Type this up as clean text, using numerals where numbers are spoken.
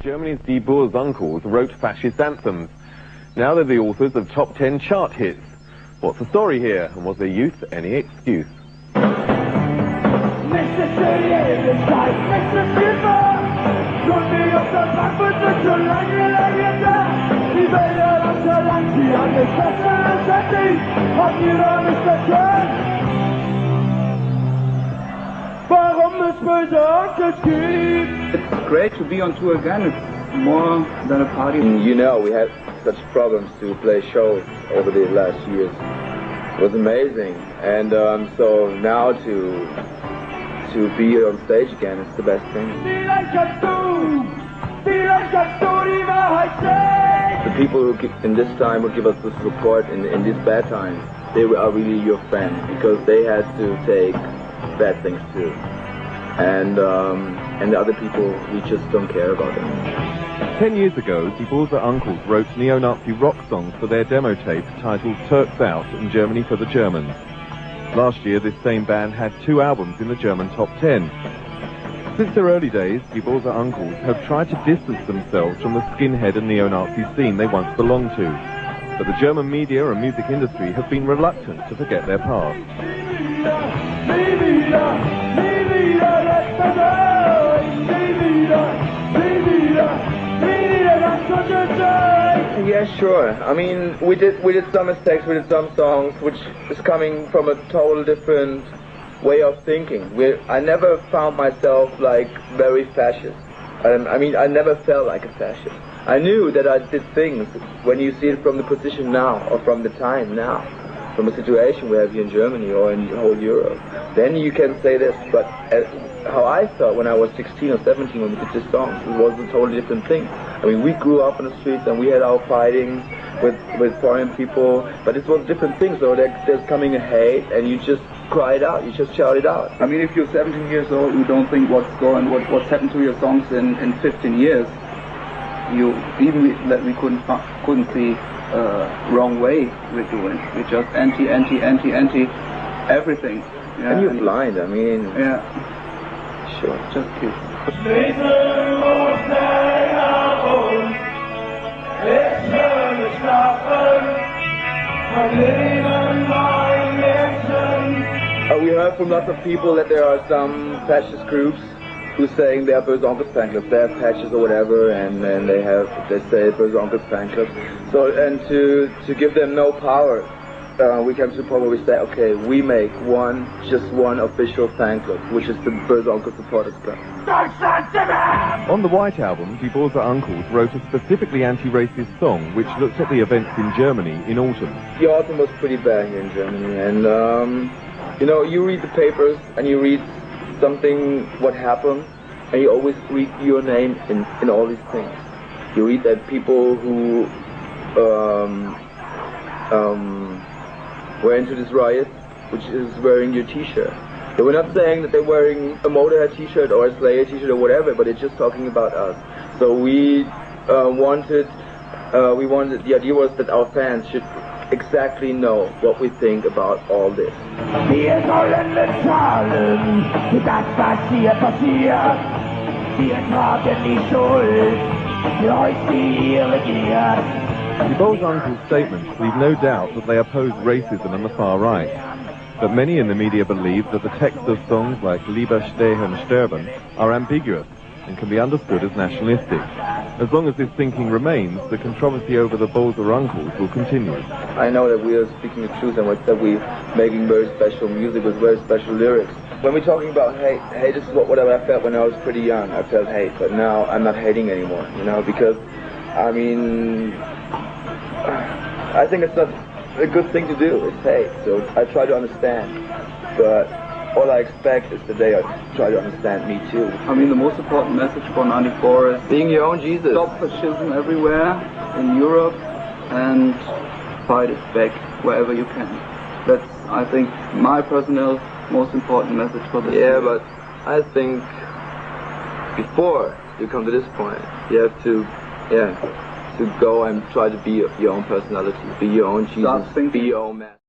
Germany's Die Onkelz wrote fascist anthems. Now they're the authors of top 10 chart hits. What's the story here, and was their youth any excuse? It's great to be on tour again. It's more than a party. You know, we had such problems to play shows over the last years. It was amazing, and so now to be on stage again is the best thing. The people who in this time will give us the support in these bad times, they are really your friends, because they had to take bad things too. And the other people, we just don't care about them. 10 years ago, Die Onkelz wrote neo-Nazi rock songs for their demo tape titled Turks Out and Germany for the Germans. Last year, this same band had 2 albums in the German top 10. Since their early days, Die Onkelz have tried to distance themselves from the skinhead and neo-Nazi scene they once belonged to. But the German media and music industry have been reluctant to forget their past. Yeah, sure. I mean, we did some mistakes, we did some songs which is coming from a total different way of thinking. I never found myself like very fascist. I mean, I never felt like a fascist. I knew that I did things when you see it from the position now, or from the time now, from a situation we have here in Germany or in whole Europe. Then you can say this, but how I felt when I was 16 or 17 when we did this song, it was a totally different thing. I mean, we grew up on the streets and we had our fighting with foreign people, but it was a different thing. So there's coming a hate, and you just cry it out, you just shout it out. I mean, if you're 17 years old, you don't think what's happened to your songs in 15 years. That we couldn't see wrong way we're doing. We just anti everything. Yeah, and you're blind. I mean, yeah. Sure. Just kids. We heard from lots of people that there are some fascist groups who's saying they are Böhsen Onkelz fan clubs, they have patches or whatever, and they say Böhsen Onkelz fan clubs. So, and to give them no power, we came to the point where we say, okay, we make just one official fan club, which is the Böhsen Onkelz Supporters Club. On the White Album, Die Onkelz wrote a specifically anti-racist song which looked at the events in Germany in autumn. The autumn was pretty bad here in Germany, and you know, you read the papers and you read something what happened, and you always read your name in all these things. You read that people who were into this riot, which is wearing your t-shirt. They were not saying that they're wearing a Motorhead t-shirt or a Slayer t-shirt or whatever, but they're just talking about us. So the idea was that our fans should exactly know what we think about all this. Wir sollen bezahlen für das, was hier passiert. Wir tragen die Schuld für euch, die ihr regiert. Die Onkelz statements leave no doubt that they oppose racism and the far right. But many in the media believe that the text of songs like Lieber stehen sterben are ambiguous and can be understood as nationalistic. As long as this thinking remains, the controversy over the Onkelz will continue. I know that we are speaking the truth, and that we're making very special music with very special lyrics. When we're talking about hate is whatever I felt when I was pretty young. I felt hate, but now I'm not hating anymore, you know, because, I mean, I think it's not a good thing to do, it's hate, so I try to understand, but all I expect is that they try to understand me too. I mean, the most important message for '94 is being your own Jesus. Stop fascism everywhere in Europe and fight it back wherever you can. That's, I think, my personal most important message for this year. But I think before you come to this point, you have to go and try to be your own personality, be your own Jesus, be your own man.